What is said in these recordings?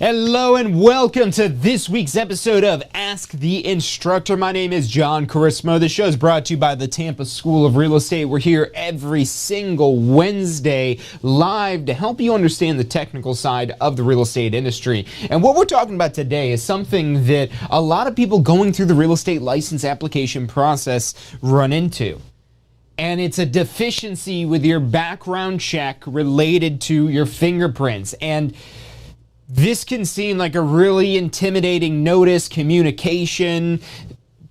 Hello and welcome to this week's episode of Ask the Instructor. My name is John Carissimo. The show is brought to you by the Tampa School of Real Estate. We're here every single Wednesday live to help you understand the technical side of the real estate industry. And what we're talking about today is something that a lot of people going through the real estate license application process run into. And it's a deficiency with your background check related to your fingerprints. And this can seem like a really intimidating notice, communication,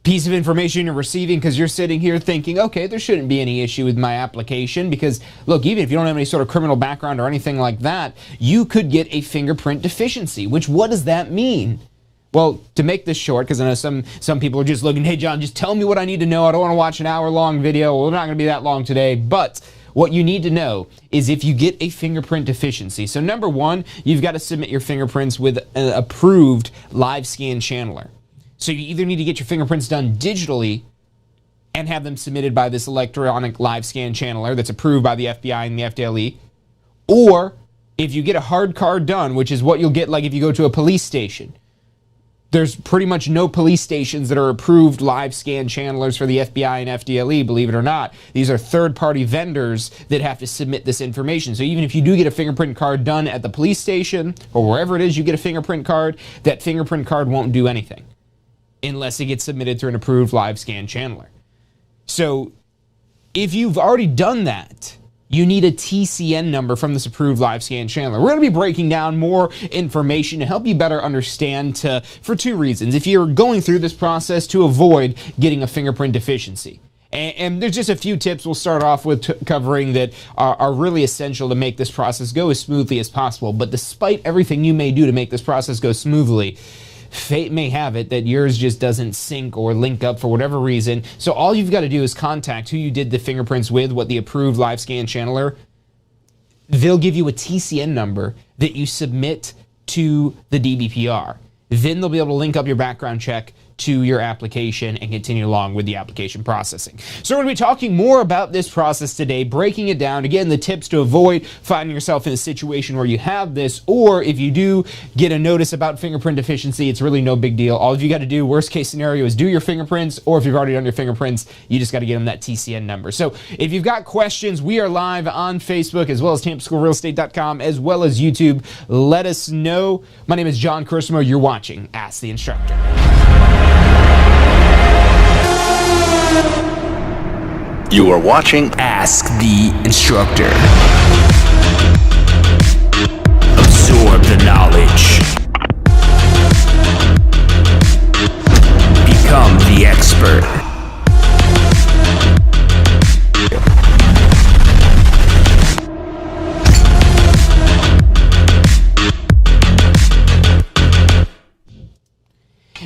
piece of information you're receiving because you're sitting here thinking, okay, there shouldn't be any issue with my application because, look, even if you don't have any sort of criminal background or anything like that, you could get a fingerprint deficiency, which what does that mean? Well, to make this short, because I know some people are just looking, hey, John, just tell me what I need to know. I don't want to watch an hour-long video. Well, we're not going to be that long today, but what you need to know is if you get a fingerprint deficiency. So number one, you've got to submit your fingerprints with an approved live scan channeler. So you either need to get your fingerprints done digitally and have them submitted by this electronic live scan channeler that's approved by the FBI and the FDLE, or if you get a hard card done, which is what you'll get like if you go to a police station. There's pretty much no police stations that are approved live scan channelers for the FBI and FDLE, believe it or not. These are third-party vendors that have to submit this information. So even if you do get a fingerprint card done at the police station or wherever it is you get a fingerprint card, that fingerprint card won't do anything unless it gets submitted through an approved live scan channeler. So if you've already done that, you need a TCN number from this approved live scan channeler. We're going to be breaking down more information to help you better understand for two reasons. If you're going through this process to avoid getting a fingerprint deficiency. And there's just a few tips we'll start off with covering that are really essential to make this process go as smoothly as possible. But despite everything you may do to make this process go smoothly, fate may have it that yours just doesn't sync or link up for whatever reason. So all you've got to do is contact who you did the fingerprints with, what the approved live scan channeler. They'll give you a TCN number that you submit to the DBPR. Then they'll be able to link up your background check to your application and continue along with the application processing. So we're going to be talking more about this process today, breaking it down. Again, the tips to avoid finding yourself in a situation where you have this, or if you do get a notice about fingerprint deficiency, it's really no big deal. All you got to do, worst case scenario, is do your fingerprints, or if you've already done your fingerprints, you just got to get them that TCN number. So if you've got questions, we are live on Facebook as well as TampaSchoolRealEstate.com as well as YouTube. Let us know. My name is John Carissimo. You're watching Ask the Instructor. You are watching Ask the Instructor. Absorb the knowledge. Become the expert.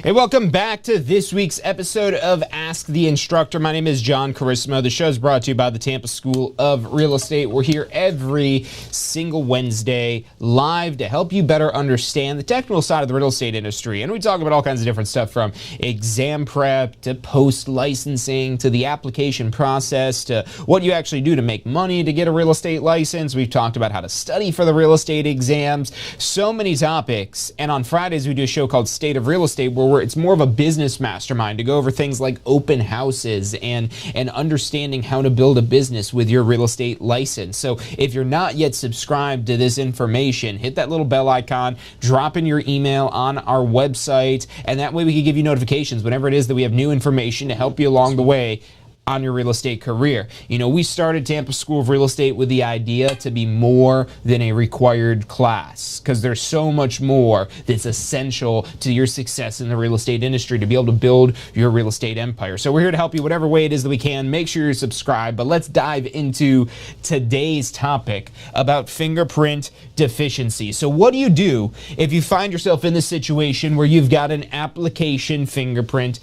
Hey, welcome back to this week's episode of Ask the Instructor. My name is John Carissimo. The show is brought to you by the Tampa School of Real Estate. We're here every single Wednesday live to help you better understand the technical side of the real estate industry. And we talk about all kinds of different stuff from exam prep to post-licensing to the application process to what you actually do to make money to get a real estate license. We've talked about how to study for the real estate exams. So many topics. And on Fridays, we do a show called State of Real Estate where it's more of a business mastermind to go over things like open houses and understanding how to build a business with your real estate license. So if you're not yet subscribed to this information, hit that little bell icon, drop in your email on our website, and that way we can give you notifications whenever it is that we have new information to help you along the way on your real estate career. You know, we started Tampa School of Real Estate with the idea to be more than a required class because there's so much more that's essential to your success in the real estate industry to be able to build your real estate empire. So we're here to help you whatever way it is that we can. Make sure you're subscribed, but let's dive into today's topic about fingerprint deficiency. So what do you do if you find yourself in this situation where you've got an application fingerprint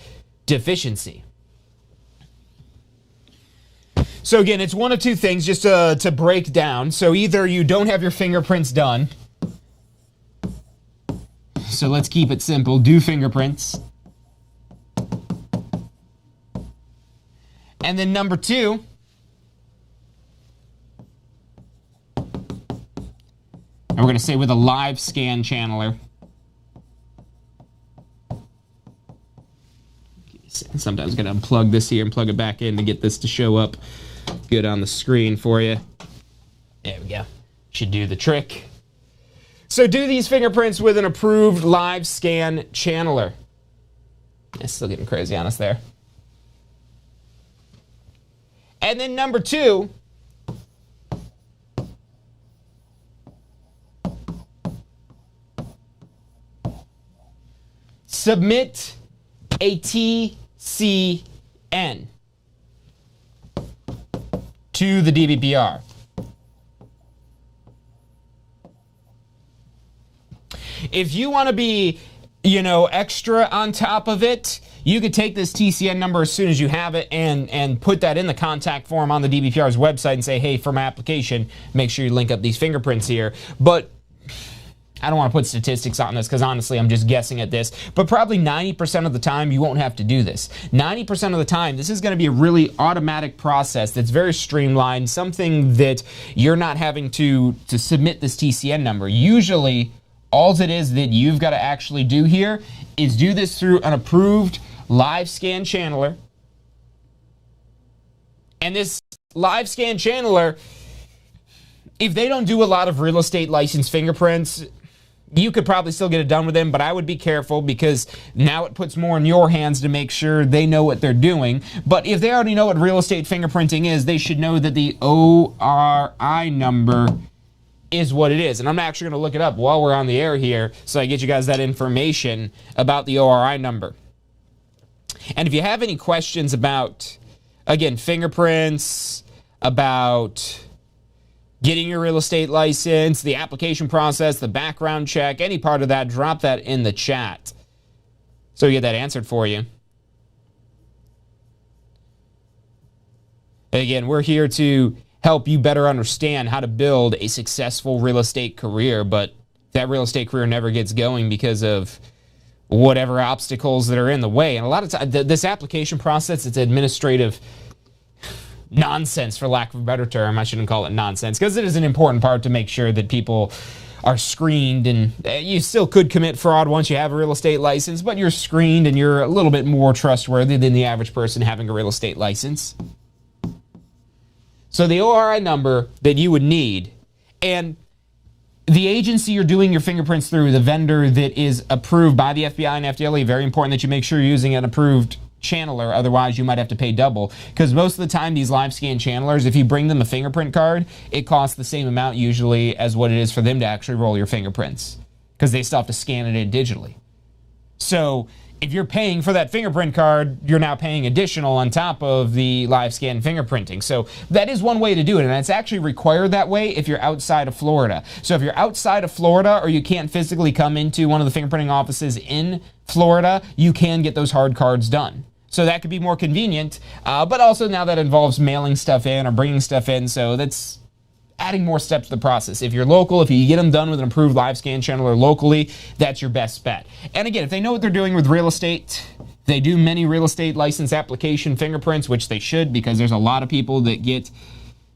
deficiency? So again, it's one of two things just to break down. So either you don't have your fingerprints done. So let's keep it simple. Do fingerprints. And then number two, and we're going to say with a live scan channeler, Sometimes I'm going to unplug this here and plug it back in to get this to show up good on the screen for you. There we go. Should do the trick. So do these fingerprints with an approved live scan channeler. It's still getting crazy on us there. And then number 2, submit a TCN to the DBPR. If you want to be, extra on top of it, you could take this TCN number as soon as you have it and put that in the contact form on the DBPR's website and say, hey, for my application, make sure you link up these fingerprints here. But I don't want to put statistics on this because honestly, I'm just guessing at this. But probably 90% of the time, you won't have to do this. 90% of the time, this is going to be a really automatic process that's very streamlined, something that you're not having to submit this TCN number. Usually, all it is that you've got to actually do here is do this through an approved live scan channeler. And this live scan channeler, if they don't do a lot of real estate license fingerprints, you could probably still get it done with them, but I would be careful because now it puts more in your hands to make sure they know what they're doing. But if they already know what real estate fingerprinting is, they should know that the ORI number is what it is. And I'm actually going to look it up while we're on the air here so I get you guys that information about the ORI number. And if you have any questions about, again, fingerprints, about getting your real estate license, the application process, the background check, any part of that, drop that in the chat so we get that answered for you. Again, we're here to help you better understand how to build a successful real estate career, but that real estate career never gets going because of whatever obstacles that are in the way. And a lot of times, this application process, it's administrative nonsense, for lack of a better term. I shouldn't call it nonsense, because it is an important part to make sure that people are screened, and you still could commit fraud once you have a real estate license, but you're screened and you're a little bit more trustworthy than the average person having a real estate license. So the ORI number that you would need, and the agency you're doing your fingerprints through, the vendor that is approved by the FBI and FDLE, very important that you make sure you're using an approved channeler, otherwise you might have to pay double. Because most of the time, these live scan channelers, if you bring them a fingerprint card, it costs the same amount usually as what it is for them to actually roll your fingerprints, because they still have to scan it in digitally. So if you're paying for that fingerprint card, you're now paying additional on top of the live scan fingerprinting. So that is one way to do it, and it's actually required that way if you're outside of Florida. So if you're outside of Florida, or you can't physically come into one of the fingerprinting offices in Florida, you can get those hard cards done. So that could be more convenient, but also now that involves mailing stuff in or bringing stuff in, so that's adding more steps to the process. If you're local, if you get them done with an approved live scan channeler locally, that's your best bet. And again, if they know what they're doing with real estate, they do many real estate license application fingerprints, which they should, because there's a lot of people that get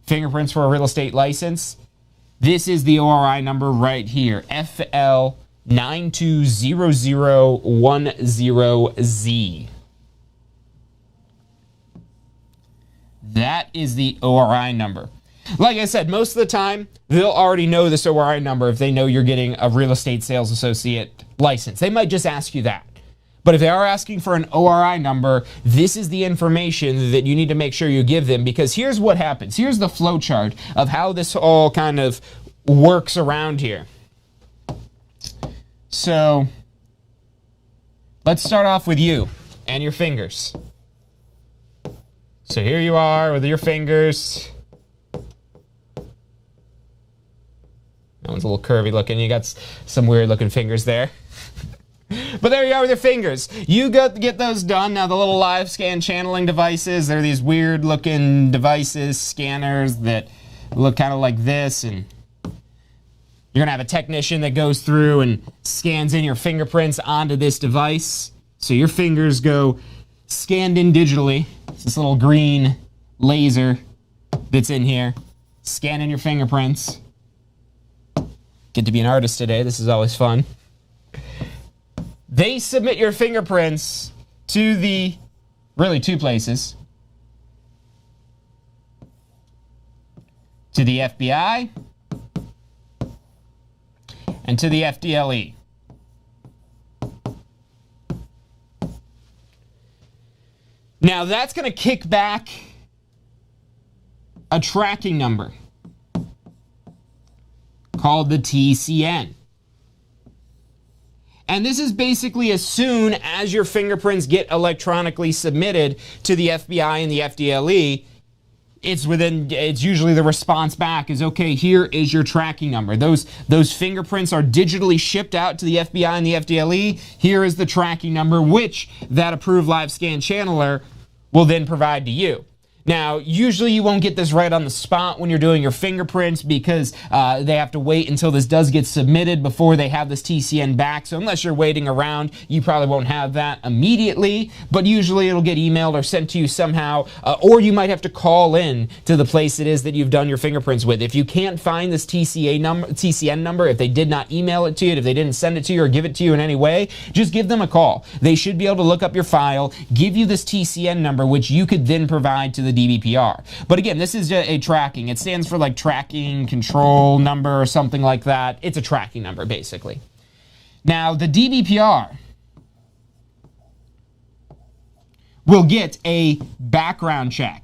fingerprints for a real estate license. This is the ORI number right here, FL920010Z. That is the ORI number. Like I said, most of the time, they'll already know this ORI number if they know you're getting a real estate sales associate license. They might just ask you that. But if they are asking for an ORI number, this is the information that you need to make sure you give them, because here's what happens. Here's the flow chart of how this all kind of works around here. So let's start off with you and your fingers. So here you are with your fingers. That one's a little curvy looking. You got some weird looking fingers there. But there you are with your fingers. You get those done. Now the little live scan channeling devices, they're these weird looking devices, scanners that look kind of like this, and you're gonna have a technician that goes through and scans in your fingerprints onto this device. So your fingers go scanned in digitally. It's this little green laser that's in here, scanning your fingerprints. Get to be an artist today. This is always fun. They submit your fingerprints to the really two places. To the FBI and to the FDLE. Now that's going to kick back a tracking number called the TCN. And this is basically as soon as your fingerprints get electronically submitted to the FBI and the FDLE, it's usually the response back is, okay, here is your tracking number. Those fingerprints are digitally shipped out to the FBI and the FDLE. Here is the tracking number, which that approved live scan channeler will then provide to you. Now, usually you won't get this right on the spot when you're doing your fingerprints because they have to wait until this does get submitted before they have this TCN back. So unless you're waiting around, you probably won't have that immediately. But usually it'll get emailed or sent to you somehow, or you might have to call in to the place it is that you've done your fingerprints with. If you can't find this TCN number, if they did not email it to you, if they didn't send it to you or give it to you in any way, just give them a call. They should be able to look up your file, give you this TCN number, which you could then provide to the DBPR. But again, this is a tracking. It stands for like tracking control number or something like that. It's a tracking number, basically. Now, the DBPR will get a background check.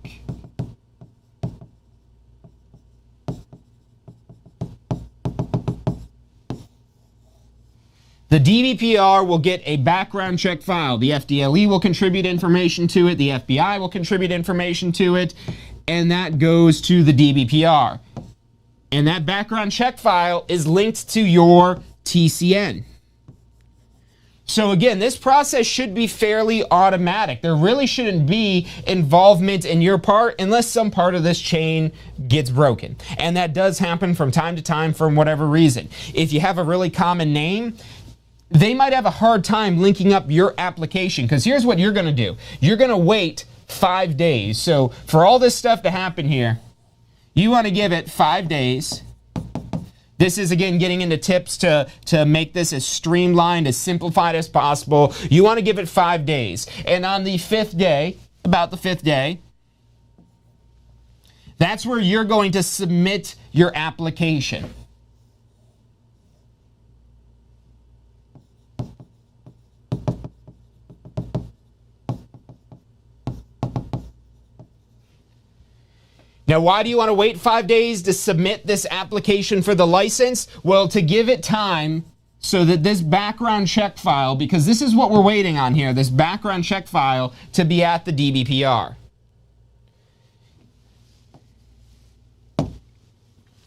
The DBPR will get a background check file. The FDLE will contribute information to it. The FBI will contribute information to it. And that goes to the DBPR. And that background check file is linked to your TCN. So again, this process should be fairly automatic. There really shouldn't be involvement in your part unless some part of this chain gets broken. And that does happen from time to time for whatever reason. If you have a really common name, they might have a hard time linking up your application, because here's what you're going to do. You're going to wait 5 days. So for all this stuff to happen here, you want to give it 5 days. This is, again, getting into tips to make this as streamlined, as simplified as possible. You want to give it 5 days. And on the 5th day, about the 5th day, that's where you're going to submit your application. Now, why do you want to wait 5 days to submit this application for the license? Well, to give it time so that this background check file, because this is what we're waiting on here, this background check file to be at the DBPR.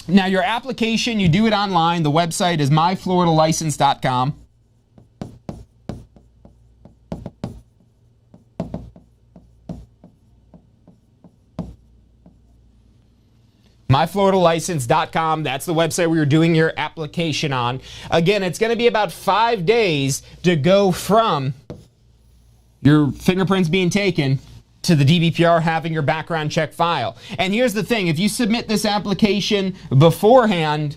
Now, your application, you do it online. The website is myfloridalicense.com. myfloridalicense.com. That's the website where you're doing your application on. Again, it's going to be about 5 days to go from your fingerprints being taken to the DBPR having your background check file. And here's the thing. If you submit this application beforehand,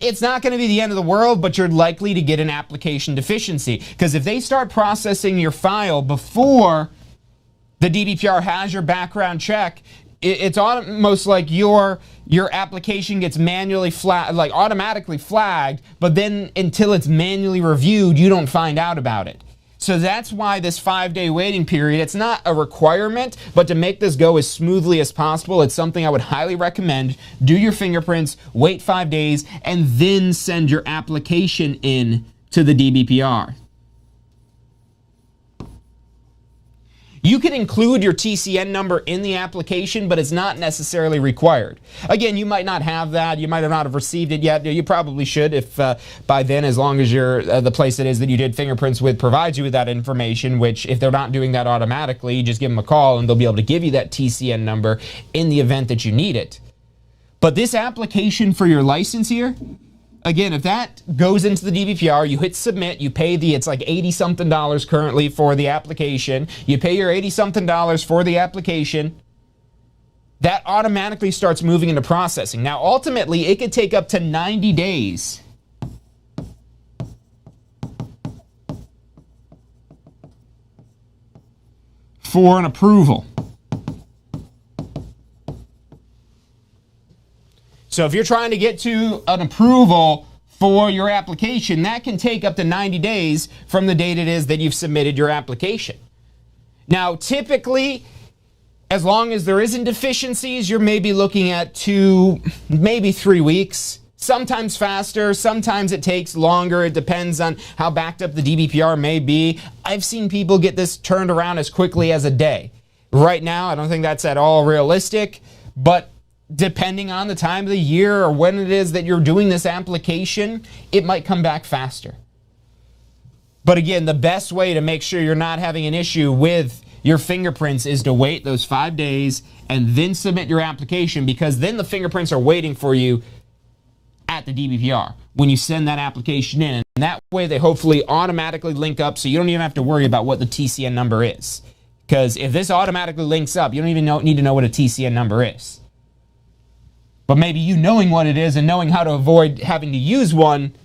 it's not going to be the end of the world, but you're likely to get an application deficiency. Because if they start processing your file before the DBPR has your background check, it's almost like your application gets manually automatically flagged, but then until it's manually reviewed, you don't find out about it. So that's why this 5-day waiting period, it's not a requirement, but to make this go as smoothly as possible, it's something I would highly recommend. Do your fingerprints, wait 5 days, and then send your application in to the DBPR. You can include your TCN number in the application, but it's not necessarily required. Again, you might not have that. You might not have received it yet. You probably should if by then, as long as the place it is that you did fingerprints with provides you with that information, which if they're not doing that automatically, you just give them a call and they'll be able to give you that TCN number in the event that you need it. But this application for your license here, again, if that goes into the DBPR, you hit submit, you pay it's like $80-something currently for the application. You pay your $80-something for the application. That automatically starts moving into processing. Now, ultimately, it could take up to 90 days for an approval. So if you're trying to get to an approval for your application, that can take up to 90 days from the date it is that you've submitted your application. Now, typically, as long as there isn't deficiencies, you're maybe looking at 2, maybe 3 weeks. Sometimes faster, sometimes it takes longer. It depends on how backed up the DBPR may be. I've seen people get this turned around as quickly as a day. Right now, I don't think that's at all realistic, but depending on the time of the year or when it is that you're doing this application, it might come back faster. But again, the best way to make sure you're not having an issue with your fingerprints is to wait those 5 days and then submit your application, because then the fingerprints are waiting for you at the DBPR when you send that application in. And that way they hopefully automatically link up, so you don't even have to worry about what the TCN number is. Because if this automatically links up, you don't even need to know what a TCN number is. But maybe you knowing what it is and knowing how to avoid having to use one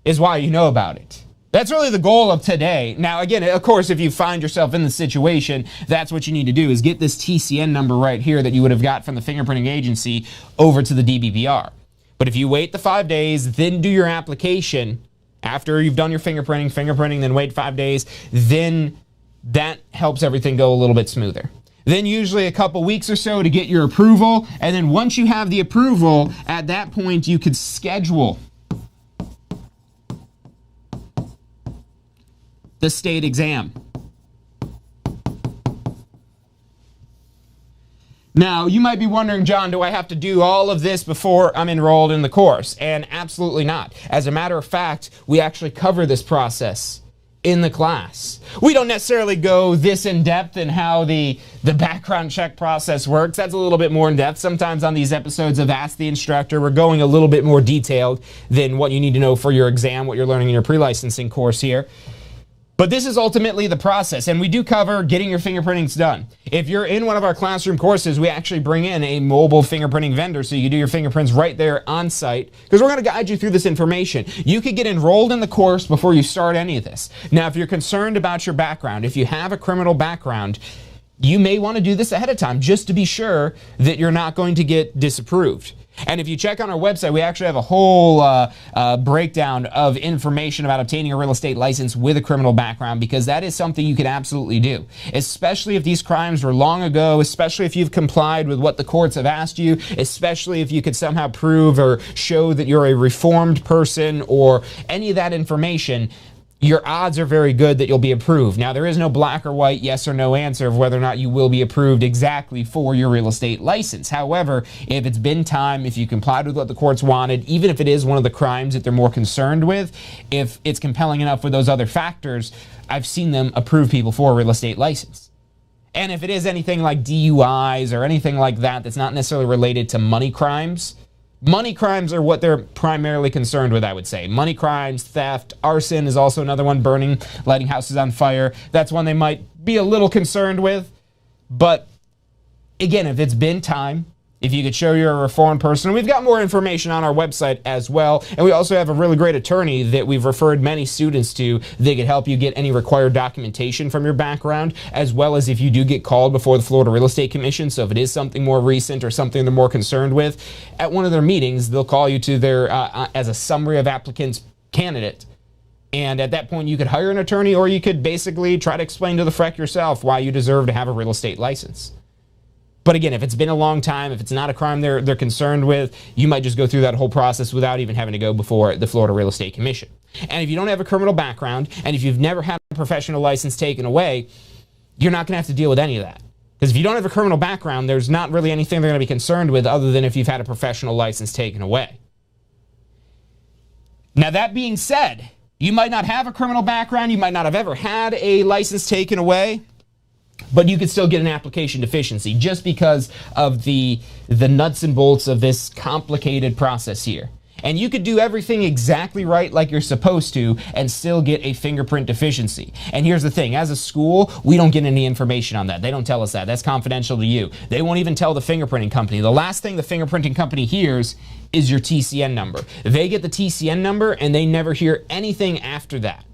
is why you know about it. That's really the goal of today. Now, again, of course, if you find yourself in the situation, that's what you need to do, is get this TCN number right here that you would have got from the fingerprinting agency over to the DBPR. But if you wait the 5 days, then do your application after you've done your fingerprinting, then wait 5 days, then that helps everything go a little bit smoother. Then usually a couple weeks or so to get your approval, and then once you have the approval, at that point you could schedule the state exam. Now, you might be wondering, John, do I have to do all of this before I'm enrolled in the course? And absolutely not. As a matter of fact, we actually cover this process in the class. We don't necessarily go this in depth in how the background check process works. That's a little bit more in depth. Sometimes on these episodes of Ask the Instructor, we're going a little bit more detailed than what you need to know for your exam, what you're learning in your pre-licensing course here. But this is ultimately the process, and we do cover getting your fingerprintings done. If you're in one of our classroom courses, we actually bring in a mobile fingerprinting vendor so you can do your fingerprints right there on site, because we're going to guide you through this information. You could get enrolled in the course before you start any of this. Now, if you're concerned about your background, if you have a criminal background, you may want to do this ahead of time just to be sure that you're not going to get disapproved. And if you check on our website, we actually have a whole breakdown of information about obtaining a real estate license with a criminal background, because that is something you can absolutely do, especially if these crimes were long ago, especially if you've complied with what the courts have asked you, especially if you could somehow prove or show that you're a reformed person or any of that information. Your odds are very good that you'll be approved. Now, there is no black or white yes or no answer of whether or not you will be approved exactly for your real estate license. However, if it's been time, if you complied with what the courts wanted, even if it is one of the crimes that they're more concerned with, if it's compelling enough with those other factors, I've seen them approve people for a real estate license. And if it is anything like DUIs or anything like that that's not necessarily related to money crimes, money crimes are what they're primarily concerned with, I would say. Money crimes, theft, arson is also another one, burning, lighting houses on fire. That's one they might be a little concerned with. But again, if it's been time, if you could show you're a reformed person, we've got more information on our website as well. And we also have a really great attorney that we've referred many students to. They could help you get any required documentation from your background, as well as if you do get called before the Florida Real Estate Commission. So if it is something more recent or something they're more concerned with, at one of their meetings, they'll call you to their, as a summary of applicants candidate. And at that point, you could hire an attorney, or you could basically try to explain to the FREC yourself why you deserve to have a real estate license. But again, if it's been a long time, if it's not a crime they're concerned with, you might just go through that whole process without even having to go before the Florida Real Estate Commission. And if you don't have a criminal background, and if you've never had a professional license taken away, you're not going to have to deal with any of that. Because if you don't have a criminal background, there's not really anything they're going to be concerned with other than if you've had a professional license taken away. Now, that being said, you might not have a criminal background, you might not have ever had a license taken away, but you could still get an application deficiency just because of the nuts and bolts of this complicated process here. And you could do everything exactly right like you're supposed to and still get a fingerprint deficiency. And here's the thing, as a school, we don't get any information on that. They don't tell us that. That's confidential to you. They won't even tell the fingerprinting company. The last thing the fingerprinting company hears is your TCN number. They get the TCN number and they never hear anything after that.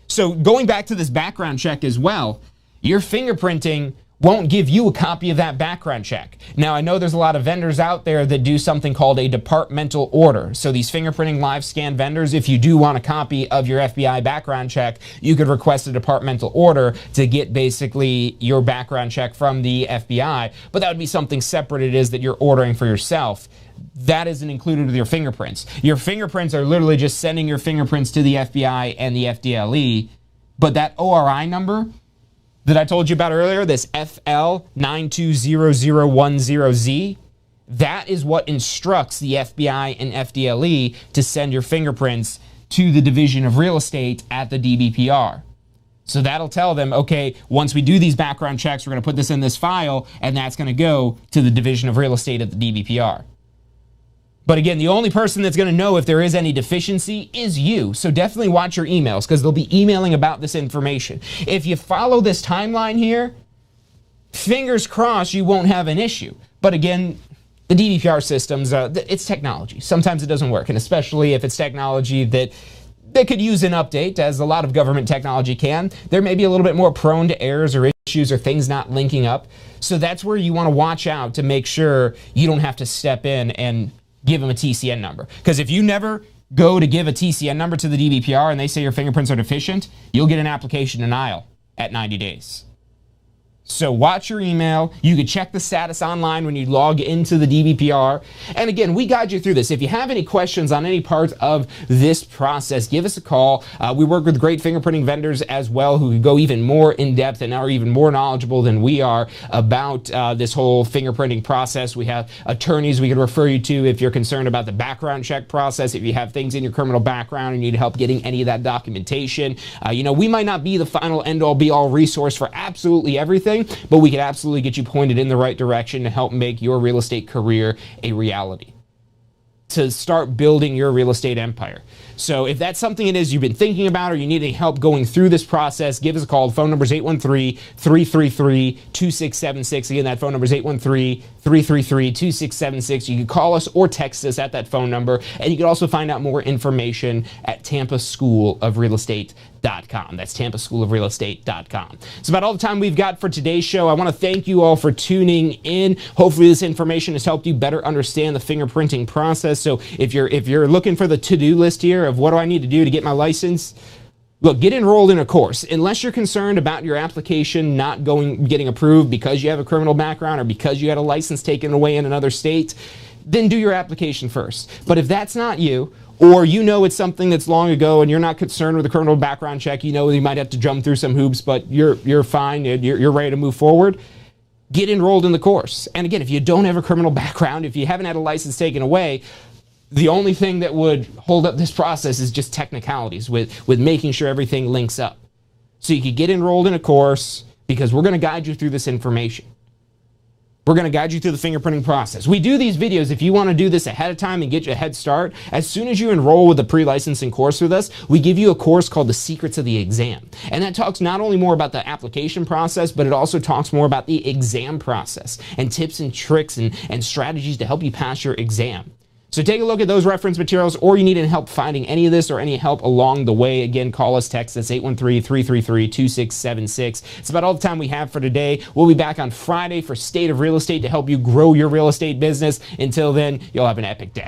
So going back to this background check as well, your fingerprinting won't give you a copy of that background check. Now, I know there's a lot of vendors out there that do something called a departmental order. So these fingerprinting live scan vendors, if you do want a copy of your FBI background check, you could request a departmental order to get basically your background check from the FBI. But that would be something separate it is that you're ordering for yourself. That isn't included with your fingerprints. Your fingerprints are literally just sending your fingerprints to the FBI and the FDLE. But that ORI number that I told you about earlier, this FL920010Z, that is what instructs the FBI and FDLE to send your fingerprints to the Division of Real Estate at the DBPR. So that'll tell them, okay, once we do these background checks, we're going to put this in this file, and that's going to go to the Division of Real Estate at the DBPR. But again, the only person that's going to know if there is any deficiency is you. So definitely watch your emails because they'll be emailing about this information. If you follow this timeline here, fingers crossed you won't have an issue. But again, the DBPR systems, it's technology. Sometimes it doesn't work, and especially if it's technology that could use an update, as a lot of government technology can. There may be a little bit more prone to errors or issues or things not linking up. So that's where you want to watch out to make sure you don't have to step in and give them a TCN number. Because if you never go to give a TCN number to the DBPR and they say your fingerprints are deficient, you'll get an application denial at 90 days. So watch your email. You can check the status online when you log into the DBPR. And again, we guide you through this. If you have any questions on any part of this process, give us a call. We work with great fingerprinting vendors as well who can go even more in depth and are even more knowledgeable than we are about this whole fingerprinting process. We have attorneys we can refer you to if you're concerned about the background check process, if you have things in your criminal background and you need help getting any of that documentation. We might not be the final end-all be-all resource for absolutely everything, but we can absolutely get you pointed in the right direction to help make your real estate career a reality, to start building your real estate empire. So if that's something it is you've been thinking about or you need any help going through this process, give us a call. The phone number is 813-333-2676. Again, that phone number is 813-333-2676. You can call us or text us at that phone number, and you can also find out more information at tampaschoolofrealestate.com. That's tampaschoolofrealestate.com. It's about all the time we've got for today's show. I want to thank you all for tuning in. Hopefully this information has helped you better understand the fingerprinting process. So if you're looking for the to-do list here of what do I need to do to get my license, look, get enrolled in a course. Unless you're concerned about your application not getting approved because you have a criminal background or because you had a license taken away in another state, then do your application first. But if that's not you, or you know it's something that's long ago and you're not concerned with a criminal background check, you know you might have to jump through some hoops, but you're fine, you're ready to move forward, get enrolled in the course. And again, if you don't have a criminal background, if you haven't had a license taken away, the only thing that would hold up this process is just technicalities with making sure everything links up. So you could get enrolled in a course because we're going to guide you through this information. We're going to guide you through the fingerprinting process. We do these videos if you want to do this ahead of time and get you a head start. As soon as you enroll with a pre-licensing course with us, we give you a course called The Secrets of the Exam. And that talks not only more about the application process, but it also talks more about the exam process and tips and tricks and strategies to help you pass your exam. So take a look at those reference materials, or you need any help finding any of this or any help along the way. Again, call us, text us, 813-333-2676. It's about all the time we have for today. We'll be back on Friday for State of Real Estate to help you grow your real estate business. Until then, you'll have an epic day.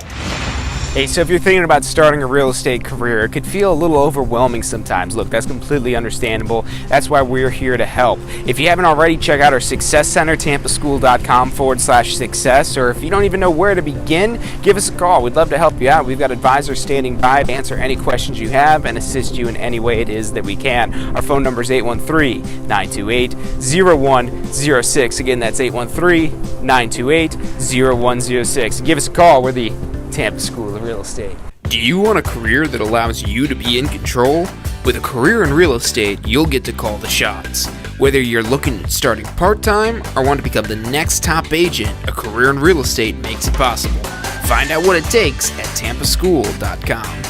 Hey, so if you're thinking about starting a real estate career, it could feel a little overwhelming sometimes. Look, that's completely understandable. That's why we're here to help. If you haven't already, check out our Success Center, tampaschool.com/success. Or if you don't even know where to begin, give us a call. We'd love to help you out. We've got advisors standing by to answer any questions you have and assist you in any way it is that we can. Our phone number is 813-928-0106. Again, that's 813-928-0106. Give us a call. We're the Tampa School of Real Estate. Do you want a career that allows you to be in control? With a career in real estate, you'll get to call the shots. Whether you're looking at starting part-time or want to become the next top agent, a career in real estate makes it possible. Find out what it takes at tampaschool.com.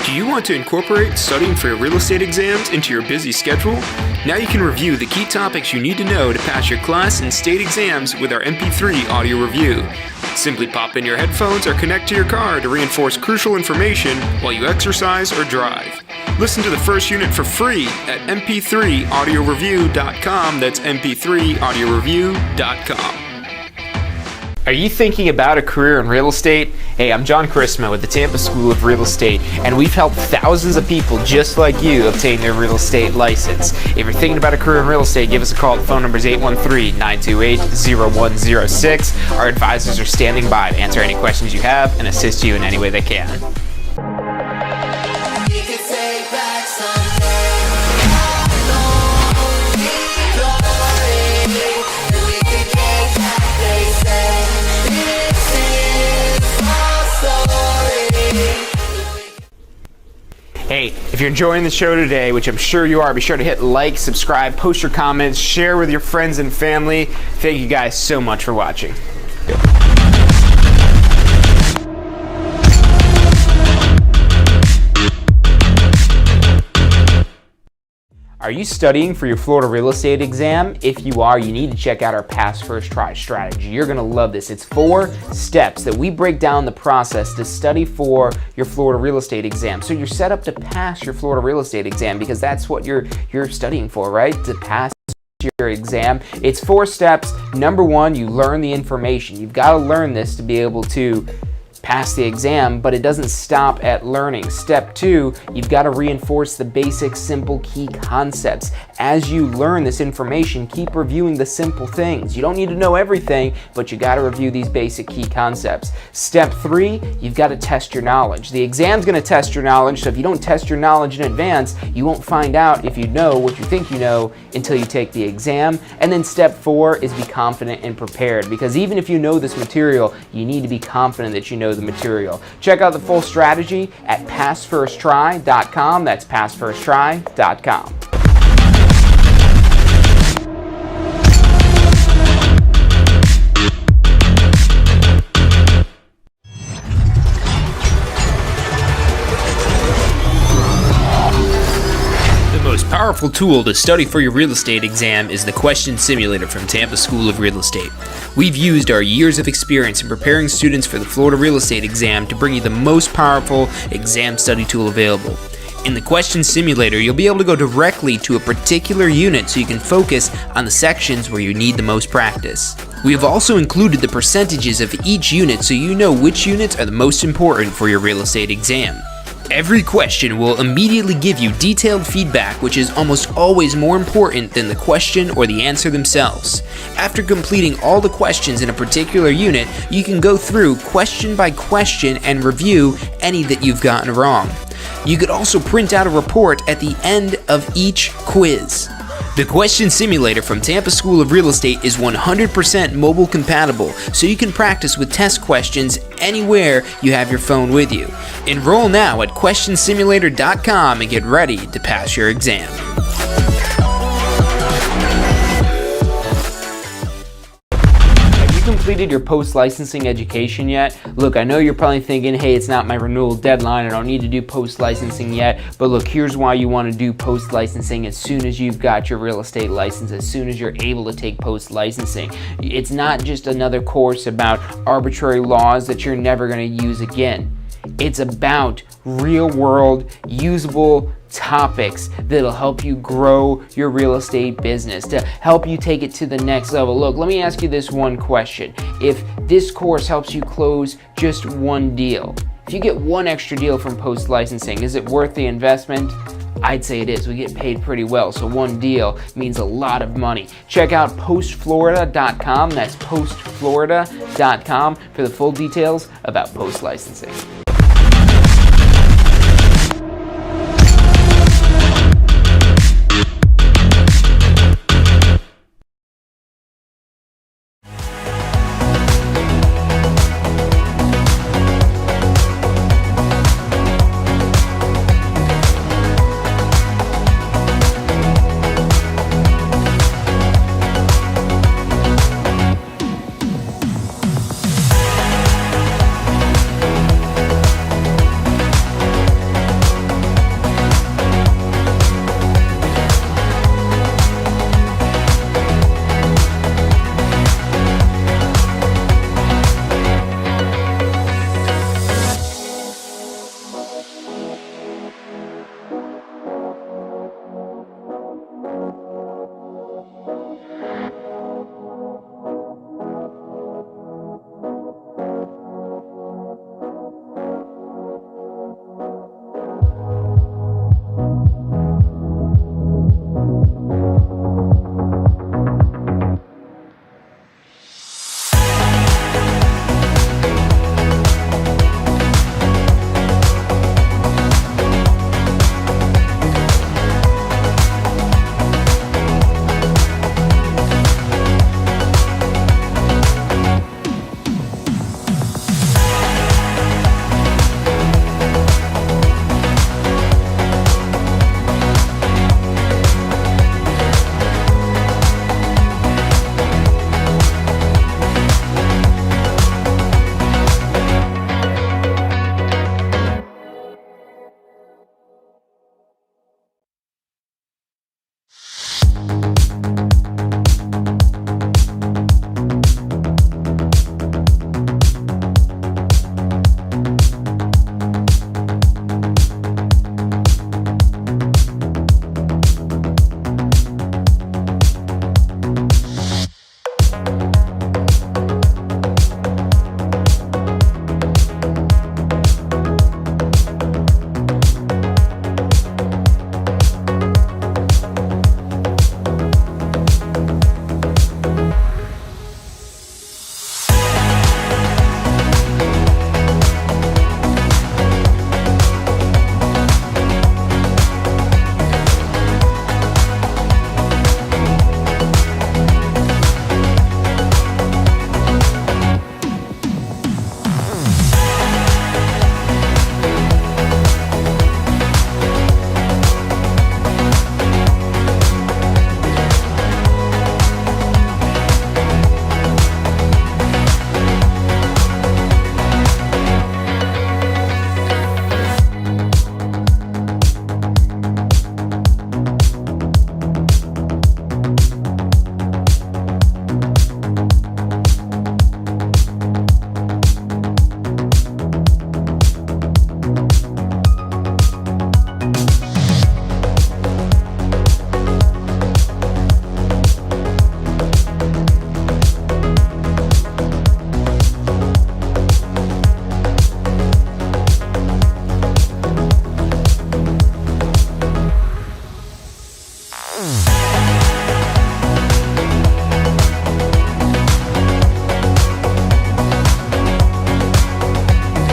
Do you want to incorporate studying for your real estate exams into your busy schedule? Now you can review the key topics you need to know to pass your class and state exams with our MP3 audio review. Simply pop in your headphones or connect to your car to reinforce crucial information while you exercise or drive. Listen to the first unit for free at mp3audioreview.com. That's mp3audioreview.com. Are you thinking about a career in real estate? Hey, I'm John Christma with the Tampa School of Real Estate, and we've helped thousands of people just like you obtain their real estate license. If you're thinking about a career in real estate, give us a call. The phone number is 813-928-0106. Our advisors are standing by to answer any questions you have and assist you in any way they can. Hey, if you're enjoying the show today, which I'm sure you are, be sure to hit like, subscribe, post your comments, share with your friends and family. Thank you guys so much for watching. Are you studying for your Florida real estate exam? If you are, you need to check out our Pass First Try strategy. You're going to love this. It's 4 steps that we break down the process to study for your Florida real estate exam. So you're set up to pass your Florida real estate exam because that's what you're studying for, right? To pass your exam. It's 4 steps. Number 1, you learn the information. You've got to learn this to be able to pass the exam, but it doesn't stop at learning. Step 2, you've got to reinforce the basic, simple, key concepts. As you learn this information, keep reviewing the simple things. You don't need to know everything, but you got to review these basic key concepts. Step 3, you've got to test your knowledge. The exam's going to test your knowledge, so if you don't test your knowledge in advance, you won't find out if you know what you think you know until you take the exam. And then step 4 is be confident and prepared, because even if you know this material, you need to be confident that you know the material. Check out the full strategy at passfirsttry.com. That's passfirsttry.com. The most powerful tool to study for your real estate exam is the Question Simulator from Tampa School of Real Estate. We've used our years of experience in preparing students for the Florida real estate exam to bring you the most powerful exam study tool available. In the Question Simulator, you'll be able to go directly to a particular unit so you can focus on the sections where you need the most practice. We have also included the percentages of each unit so you know which units are the most important for your real estate exam. Every question will immediately give you detailed feedback, which is almost always more important than the question or the answer themselves. After completing all the questions in a particular unit, you can go through question by question and review any that you've gotten wrong. You could also print out a report at the end of each quiz. The Question Simulator from Tampa School of Real Estate is 100% mobile compatible, so you can practice with test questions anywhere you have your phone with you. Enroll now at questionsimulator.com and get ready to pass your exam. Completed your post-licensing education yet? Look, I know you're probably thinking, hey, it's not my renewal deadline, I don't need to do post-licensing yet, but look, here's why you want to do post-licensing as soon as you've got your real estate license, as soon as you're able to take post-licensing. It's not just another course about arbitrary laws that you're never going to use again. It's about real-world, usable topics that'll help you grow your real estate business, to help you take it to the next level. Look, let me ask you this one question. If this course helps you close just one deal, if you get one extra deal from post-licensing, is it worth the investment? I'd say it is. We get paid pretty well, so one deal means a lot of money. Check out postflorida.com. That's postflorida.com for the full details about post-licensing.